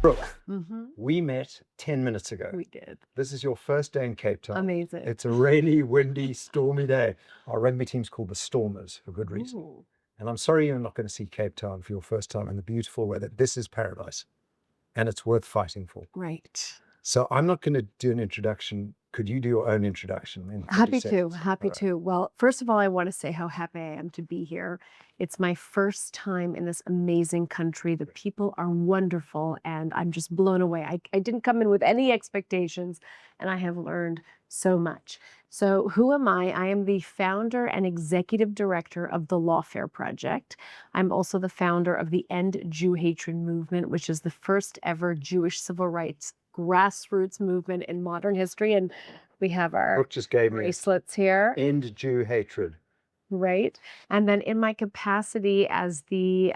Brooke, Mm-hmm. we met 10 minutes ago. We did. This is your first day in Cape Town. Amazing. It's a rainy, windy, stormy day. Our rugby team's called the Stormers for good reason. Ooh. And I'm sorry you're not going to see Cape Town for your first time in the beautiful weather. This is paradise, and it's worth fighting for. Right. So I'm not going to do an introduction. Could you do your own introduction in 30 Happy seconds? to. Happy All right. to. Well, first of all, I want to say how happy I am to be here. It's my first time in this amazing country. The people are wonderful, and I'm just blown away. I didn't come in with any expectations, and I have learned so much. So who am I? I am the founder and executive director of the Lawfare Project. I'm also the founder of the End Jew Hatred movement, which is the first ever Jewish civil rights grassroots movement in modern history. And we have our Brooke just gave me bracelets here. End Jew Hatred. Right. And then in my capacity as the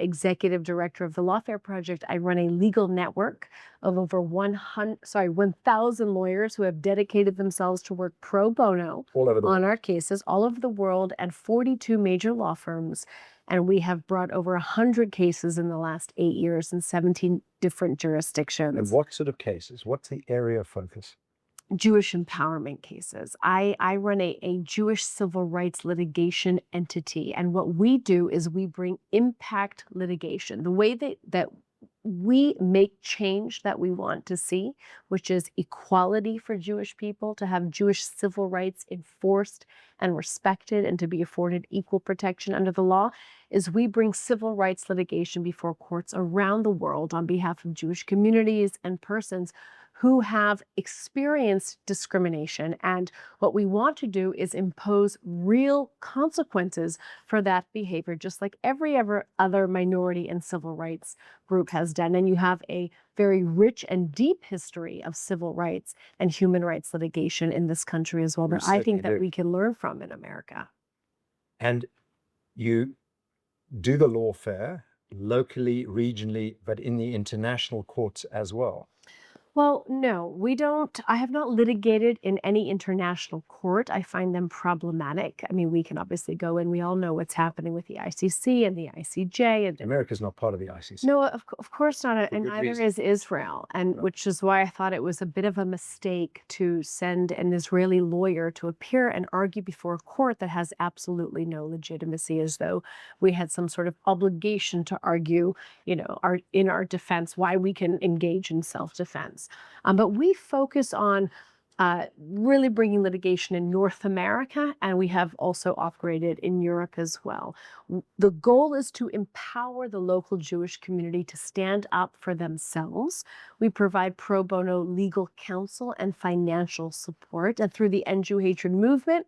executive director of the Lawfare Project, I run a legal network of over 1,000 lawyers who have dedicated themselves to work pro bono All over the on world. our cases all over the world, and 42 major law firms. And we have brought over 100 cases in the last 8 years in 17 different jurisdictions. And what sort of cases? What's the area of focus? Jewish empowerment cases. I run a Jewish civil rights litigation entity. And what we do is we bring impact litigation, the way that we make change that we want to see, which is equality for Jewish people, to have Jewish civil rights enforced and respected, and to be afforded equal protection under the law, is we bring civil rights litigation before courts around the world on behalf of Jewish communities and persons who have experienced discrimination. And what we want to do is impose real consequences for that behavior, just like every other minority and civil rights group has done. And you have a very rich and deep history of civil rights and human rights litigation in this country as well, We that I think certainly that do. we can learn from in America. And you do the lawfare locally, regionally, but in the international courts as well. Well, no, we don't. I have not litigated in any international court. I find them problematic. I mean, we can obviously go in. We all know what's happening with the ICC and the ICJ. And America's not part of the ICC. no, of course not. For And good neither reason. is Israel. And Right. which is why I thought it was a bit of a mistake to send an Israeli lawyer to appear and argue before a court that has absolutely no legitimacy, as though we had some sort of obligation to argue, in our defense, why we can engage in self-defense. But we focus on really bringing litigation in North America, and we have also operated in Europe as well. The goal is to empower the local Jewish community to stand up for themselves. We provide pro bono legal counsel and financial support. And through the End Jew Hatred movement,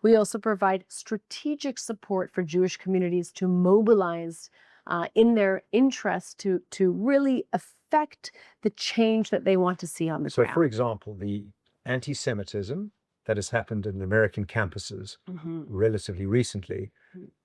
we also provide strategic support for Jewish communities to mobilize in their interest to really affect the change that they want to see on the So, ground. for example, the anti-Semitism that has happened in American campuses relatively recently,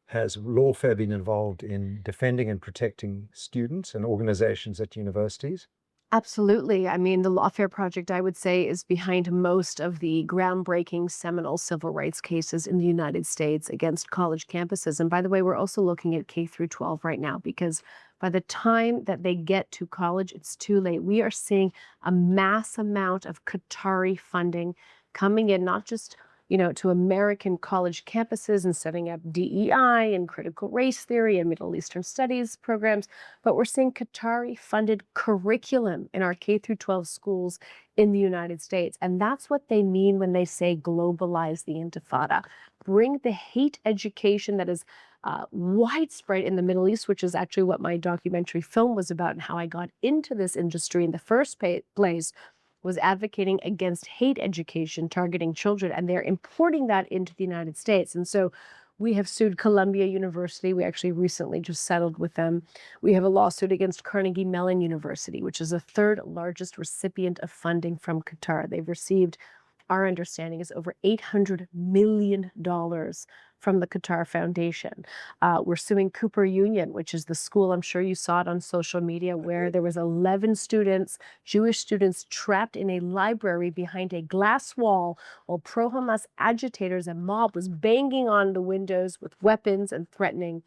has lawfare been involved in defending and protecting students and organizations at universities? Absolutely. I mean, the Lawfare Project, I would say, is behind most of the groundbreaking seminal civil rights cases in the United States against college campuses. And by the way, we're also looking at K through 12 right now, because by the time that they get to college, it's too late. We are seeing a mass amount of Qatari funding coming in, not just to American college campuses and setting up DEI and critical race theory and Middle Eastern studies programs, but we're seeing Qatari-funded curriculum in our K through 12 schools in the United States. And that's what they mean when they say globalize the Intifada. Bring the hate education that is widespread in the Middle East, which is actually what my documentary film was about, and how I got into this industry in the first place, was advocating against hate education targeting children, and they're importing that into the United States. And so we have sued Columbia University. We actually recently just settled with them. We have a lawsuit against Carnegie Mellon University, which is the third largest recipient of funding from Qatar. They've received, our understanding is, over $800 million from the Qatar Foundation. We're suing Cooper Union, which is the school, I'm sure you saw it on social media, where there was 11 students, Jewish students, trapped in a library behind a glass wall while pro-Hamas agitators and mob was banging on the windows with weapons and threatening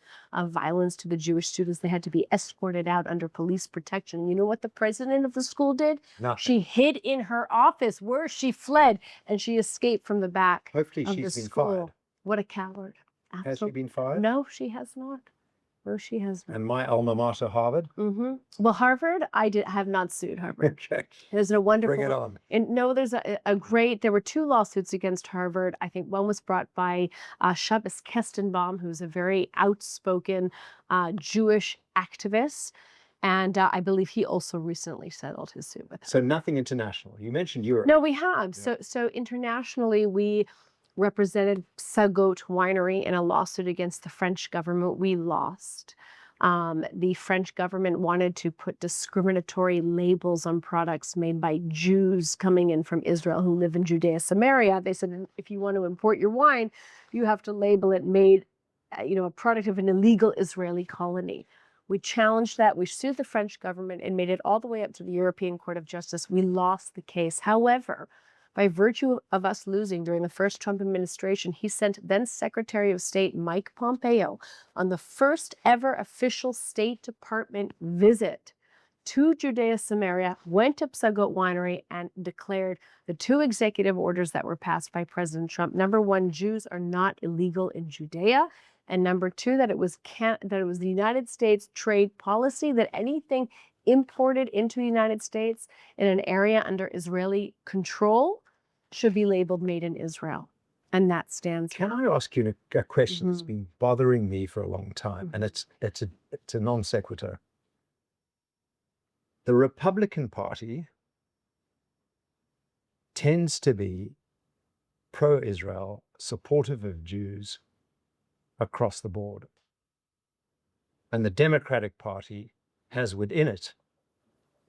violence to the Jewish students. They had to be escorted out under police protection. You know what the president of the school did? Nothing. She hid in her office, where she fled, and she escaped from the back Hopefully of the she's been school. fired. What a coward. Has she Absolutely. been fired? No, she has not. No, she has not. And my alma mater, Harvard? Well, Harvard, I have not sued Harvard. Okay. There's a wonderful. Bring it on. And no, there's a great. There were 2 lawsuits against Harvard. I think one was brought by Shabbos Kestenbaum, who's a very outspoken Jewish activist, and I believe he also recently settled his suit with her. So nothing international. You mentioned Europe. No, we have. Yeah. So internationally, we represented Psagot Winery in a lawsuit against the French government. We lost. The French government wanted to put discriminatory labels on products made by Jews coming in from Israel who live in Judea, Samaria. They said, if you want to import your wine, you have to label it made, a product of an illegal Israeli colony. We challenged that. We sued the French government and made it all the way up to the European Court of Justice. We lost the case. However, by virtue of us losing during the first Trump administration, he sent then Secretary of State Mike Pompeo on the first ever official State Department visit to Judea Samaria, went to Psagot Winery, and declared the 2 executive orders that were passed by President Trump. Number 1, Jews are not illegal in Judea. And number 2, that it was the United States trade policy that anything imported into the United States in an area under Israeli control should be labeled made in Israel. And that stands. Can I ask you a question that's been bothering me for a long time? And it's a non sequitur. The Republican Party tends to be pro-Israel, supportive of Jews across the board. And the Democratic Party has within it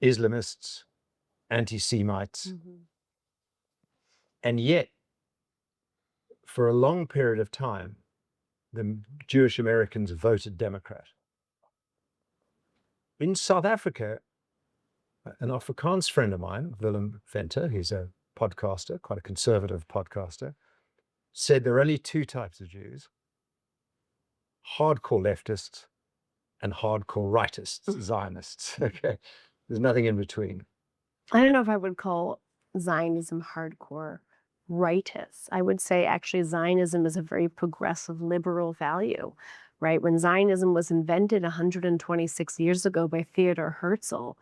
Islamists, anti-Semites, and yet, for a long period of time, the Jewish Americans voted Democrat. In South Africa, an Afrikaans friend of mine, Willem Venter, he's a podcaster, quite a conservative podcaster, said there are only 2 types of Jews: hardcore leftists and hardcore rightists, Zionists. Okay, there's nothing in between. I don't know if I would call Zionism hardcore rightists. I would say actually Zionism is a very progressive liberal value, right? When Zionism was invented 126 years ago by Theodor Herzl,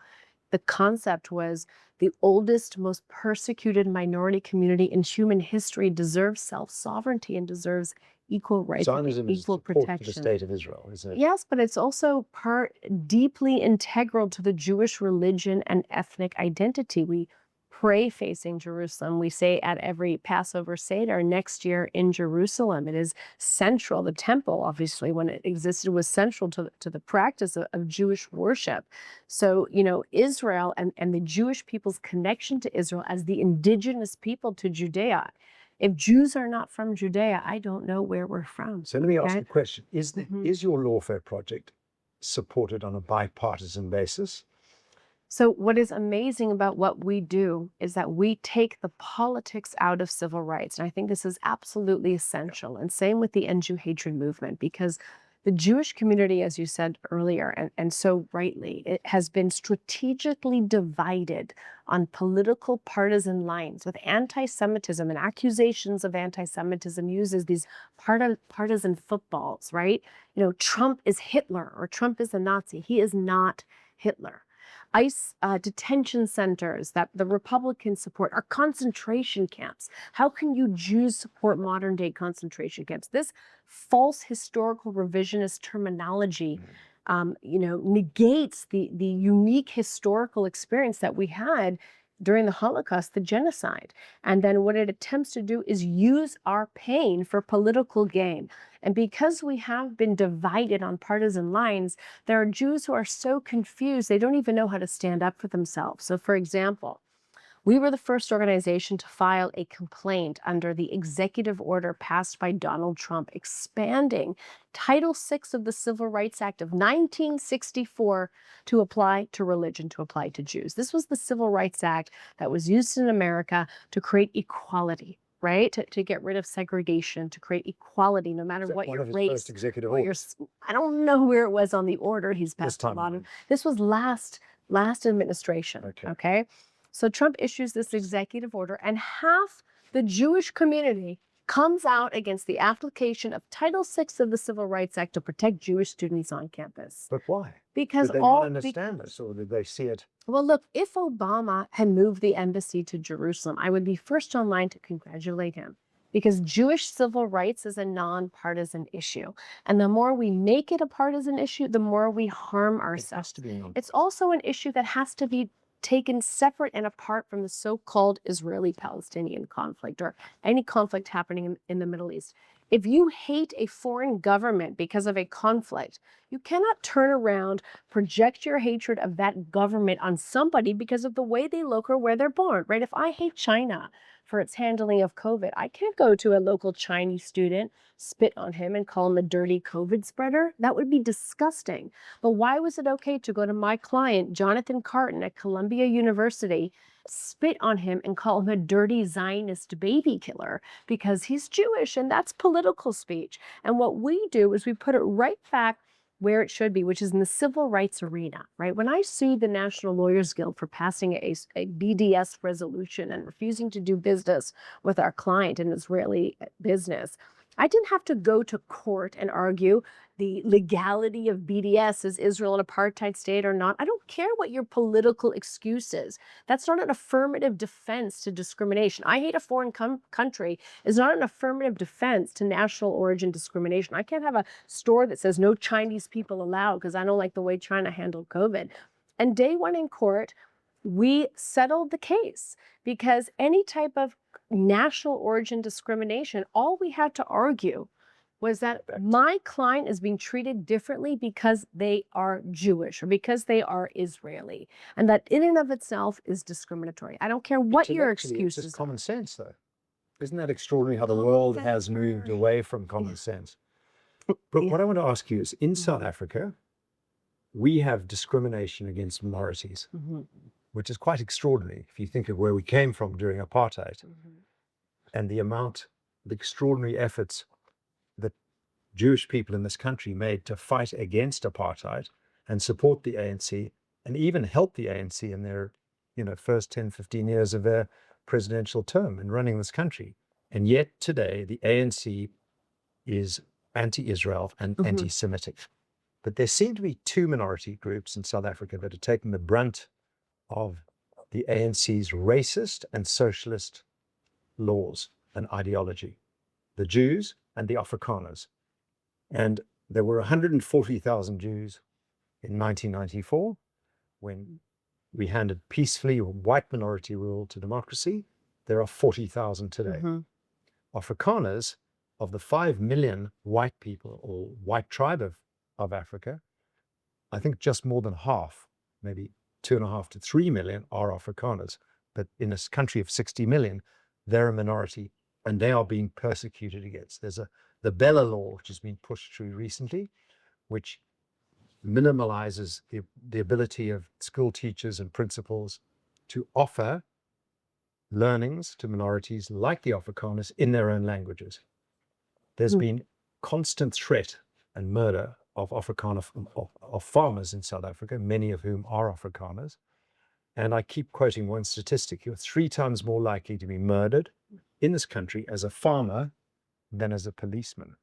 the concept was the oldest, most persecuted minority community in human history deserves self-sovereignty and deserves equal rights, Zionism is equal support protection. for the state of Israel, isn't it? Yes, but it's also deeply integral to the Jewish religion and ethnic identity. We pray facing Jerusalem. We say at every Passover Seder next year in Jerusalem. It is central. The temple, obviously, when it existed, was central to the practice of Jewish worship. So, Israel and the Jewish people's connection to Israel as the indigenous people to Judea. If Jews are not from Judea, I don't know where we're from. So let me ask you a question. Is your Lawfare Project supported on a bipartisan basis? So what is amazing about what we do is that we take the politics out of civil rights. And I think this is absolutely essential. And same with the End Jew Hatred movement, because the Jewish community, as you said earlier, and so rightly, it has been strategically divided on political partisan lines with anti-Semitism and accusations of anti-Semitism uses these partisan footballs, right? Trump is Hitler or Trump is a Nazi. He is not Hitler. ICE detention centers that the Republicans support are concentration camps. How can you Jews support modern day concentration camps? This false historical revisionist terminology, negates the unique historical experience that we had during the Holocaust, the genocide. And then what it attempts to do is use our pain for political gain. And because we have been divided on partisan lines, there are Jews who are so confused, they don't even know how to stand up for themselves. So for example, We were the first organization to file a complaint under the executive order passed by Donald Trump expanding Title VI of the Civil Rights Act of 1964 to apply to religion, to apply to Jews. This was the Civil Rights Act that was used in America to create equality, right? To get rid of segregation, to create equality, no matter what your race, first executive what your, I don't know where it was on the order. He's passed a lot of, this was last administration, okay? So Trump issues this executive order, and half the Jewish community comes out against the application of Title VI of the Civil Rights Act to protect Jewish students on campus. But why? Because did they not understand this, or did they see it? Well, look, if Obama had moved the embassy to Jerusalem, I would be first online to congratulate him, because Jewish civil rights is a non-partisan issue. And the more we make it a partisan issue, the more we harm ourselves. It has to be it's also an issue that has to be taken separate and apart from the so-called Israeli-Palestinian conflict, or any conflict happening in the Middle East. If you hate a foreign government because of a conflict, you cannot turn around, project your hatred of that government on somebody because of the way they look or where they're born, right? If I hate China for its handling of COVID, I can't go to a local Chinese student, spit on him and call him a dirty COVID spreader. That would be disgusting. But why was it okay to go to my client, Jonathan Carton at Columbia University, spit on him and call him a dirty Zionist baby killer because he's Jewish? And that's political speech. And what we do is we put it right back where it should be, which is in the civil rights arena, right? When I sued the National Lawyers Guild for passing a BDS resolution and refusing to do business with our client, an Israeli business, I didn't have to go to court and argue the legality of BDS. Is Israel an apartheid state or not? I don't care what your political excuse is. That's not an affirmative defense to discrimination. I hate a foreign country is not an affirmative defense to national origin discrimination. I can't have a store that says no Chinese people allowed because I don't like the way China handled COVID. And day one in court, we settled the case because any type of national origin discrimination, all we had to argue was that my client is being treated differently because they are Jewish or because they are Israeli. And that in and of itself is discriminatory. I don't care what your excuses are. It's just common sense, though. Isn't that extraordinary how the world has moved away from common sense? But what I want to ask you is, in South Africa, we have discrimination against minorities, which is quite extraordinary if you think of where we came from during apartheid and the extraordinary efforts that Jewish people in this country made to fight against apartheid and support the ANC and even help the ANC in their, first 10, 15 years of their presidential term in running this country. And yet today, the ANC is anti-Israel and anti-Semitic. But there seem to be two minority groups in South Africa that are taking the brunt of the ANC's racist and socialist laws and ideology, the Jews and the Afrikaners. And there were 140,000 Jews in 1994 when we handed peacefully white minority rule to democracy. There are 40,000 today. Afrikaners, of the 5 million white people or white tribe of Africa, I think just more than half, maybe 2.5 to 3 million are Afrikaners. But in a country of 60 million, they're a minority and they are being persecuted against. There's the Bella Law, which has been pushed through recently, which minimalizes the ability of school teachers and principals to offer learnings to minorities like the Afrikaners in their own languages. There's been constant threat and murder of Afrikaner of farmers in South Africa, many of whom are Afrikaners. And I keep quoting one statistic: you're 3 times more likely to be murdered in this country as a farmer than as a policeman.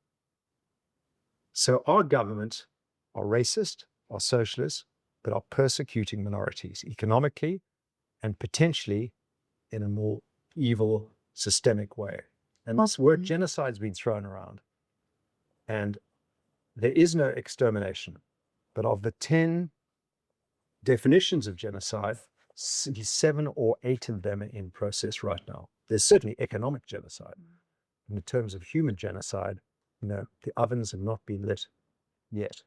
So our government are racist, are socialist, but are persecuting minorities economically and potentially in a more evil, systemic way. And this word genocide's been thrown around. And there is no extermination. But of the 10 definitions of genocide, 7 or 8 of them are in process right now. There's certainly economic genocide. In terms of human genocide, the ovens have not been lit yet.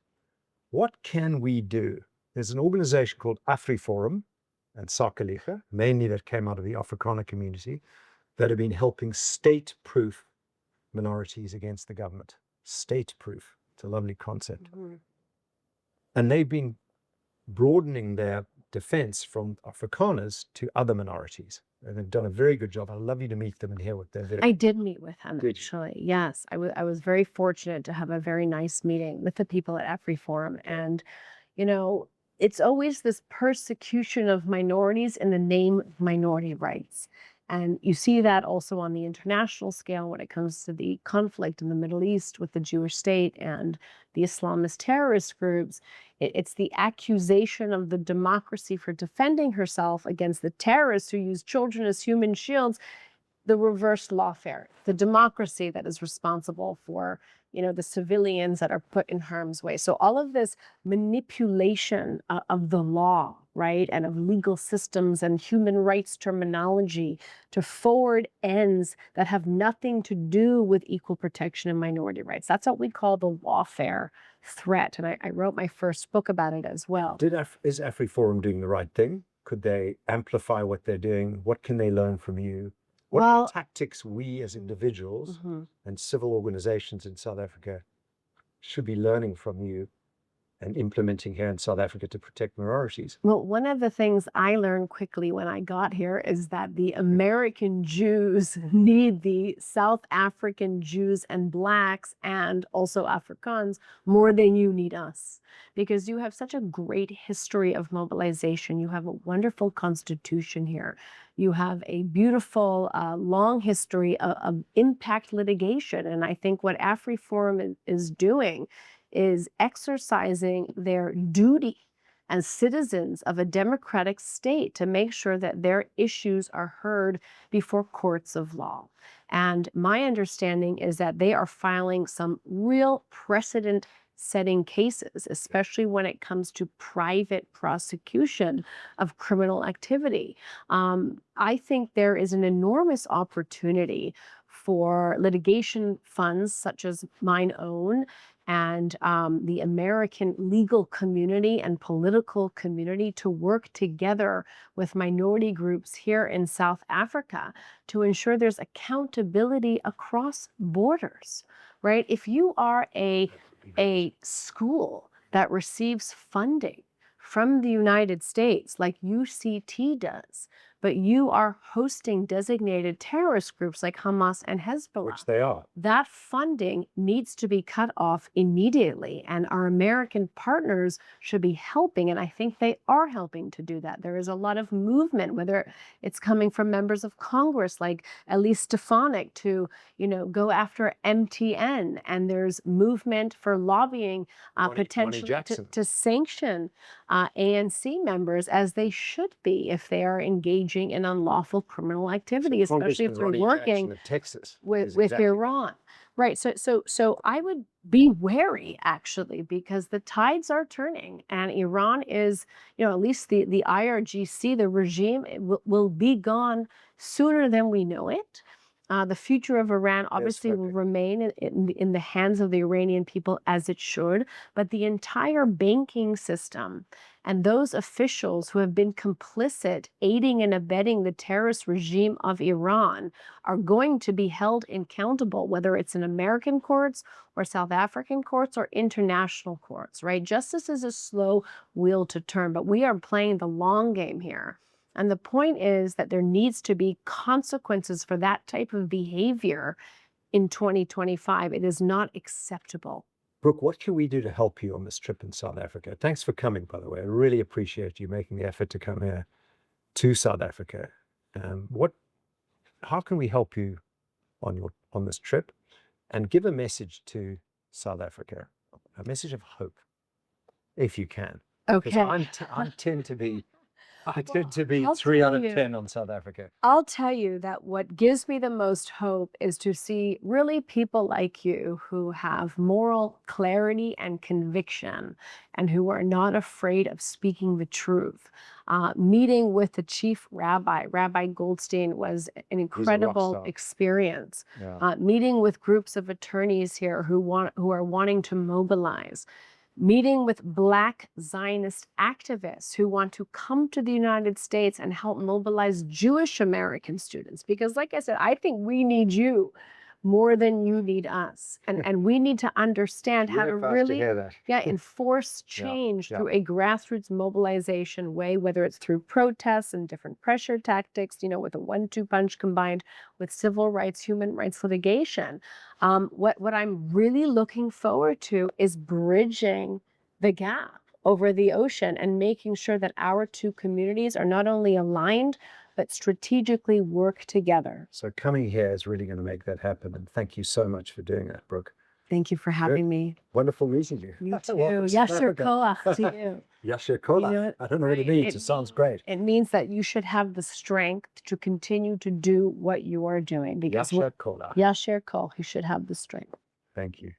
What can we do? There's an organization called AfriForum, and Sakaliga, mainly that came out of the Afrikaner community, that have been helping state-proof minorities against the government. State-proof. It's a lovely concept. And they've been broadening their defense from Afrikaners to other minorities. And they've done a very good job. I'd love you to meet them and hear what they're doing. I did meet with him, Did you? actually. Yes, I was very fortunate to have a very nice meeting with the people at AfriForum. And, you know, it's always this persecution of minorities in the name of minority rights. And you see that also on the international scale when it comes to the conflict in the Middle East with the Jewish state and the Islamist terrorist groups. It's the accusation of the democracy for defending herself against the terrorists who use children as human shields. The reverse lawfare, the democracy that is responsible for, you know, the civilians that are put in harm's way. So all of this manipulation of the law, right, and of legal systems and human rights terminology to forward ends that have nothing to do with equal protection and minority rights. That's what we call the lawfare threat. And I wrote my first book about it as well. Is AfriForum doing the right thing? Could they amplify what they're doing? What can they learn from you? What are tactics we as individuals and civil organizations in South Africa should be learning from you and implementing here in South Africa to protect minorities? Well, one of the things I learned quickly when I got here is that the American Jews need the South African Jews and Blacks and also Afrikaans more than you need us. Because you have such a great history of mobilization. You have a wonderful constitution here. You have a beautiful, long history of impact litigation. And I think what AfriForum is doing is exercising their duty as citizens of a democratic state to make sure that their issues are heard before courts of law. And my understanding is that they are filing some real precedent-setting cases, especially when it comes to private prosecution of criminal activity. I think there is an enormous opportunity for litigation funds such as mine own and the American legal community and political community to work together with minority groups here in South Africa to ensure there's accountability across borders, right? If you are a school that receives funding from the United States, like UCT does, but you are hosting designated terrorist groups like Hamas and Hezbollah. Which they are. That funding needs to be cut off immediately, and our American partners should be helping, and I think they are helping to do that. There is a lot of movement, whether it's coming from members of Congress like Elise Stefanik to, you know, go after MTN, and there's movement for lobbying potentially to sanction ANC members, as they should be if they are engaging in unlawful criminal activity, especially if they're working with Iran. Right. So I would be wary, actually, because the tides are turning, and Iran is, you know, at least the IRGC, the regime, will be gone sooner than we know it. The future of Iran obviously will remain in the hands of the Iranian people, as it should, but the entire banking system and those officials who have been complicit, aiding and abetting the terrorist regime of Iran, are going to be held accountable, whether it's in American courts or South African courts or international courts, right? Justice is a slow wheel to turn, but we are playing the long game here. And the point is that there needs to be consequences for that type of behavior in 2025. It is not acceptable. Brooke, what can we do to help you on this trip in South Africa? Thanks for coming, by the way. I really appreciate you making the effort to come here to South Africa. How can we help you on this trip? And give a message to South Africa, a message of hope, if you can. Okay. Because I tend to be 3 out of 10 on South Africa. I'll tell you that what gives me the most hope is to see really people like you who have moral clarity and conviction and who are not afraid of speaking the truth. Meeting with the chief rabbi, Rabbi Goldstein, was an incredible experience. Yeah. Meeting with groups of attorneys here who are wanting to mobilize. meeting with Black Zionist activists who want to come to the United States and help mobilize Jewish American students. Because like I said, I think we need you more than you need us. And we need to understand how to really enforce change through a grassroots mobilization way, whether it's through protests and different pressure tactics, you know, with a 1-2 punch combined with civil rights, human rights litigation. What I'm really looking forward to is bridging the gap over the ocean and making sure that our two communities are not only aligned, but strategically work together. So coming here is really going to make that happen. And thank you so much for doing that, Brooke. Thank you for having me. Wonderful meeting you. You too. Yasher koach to you. Yasher koach. You know, I don't know what it means. It sounds great. It means that you should have the strength to continue to do what you are doing. Because Yasher koach. Yasher koach. You should have the strength. Thank you.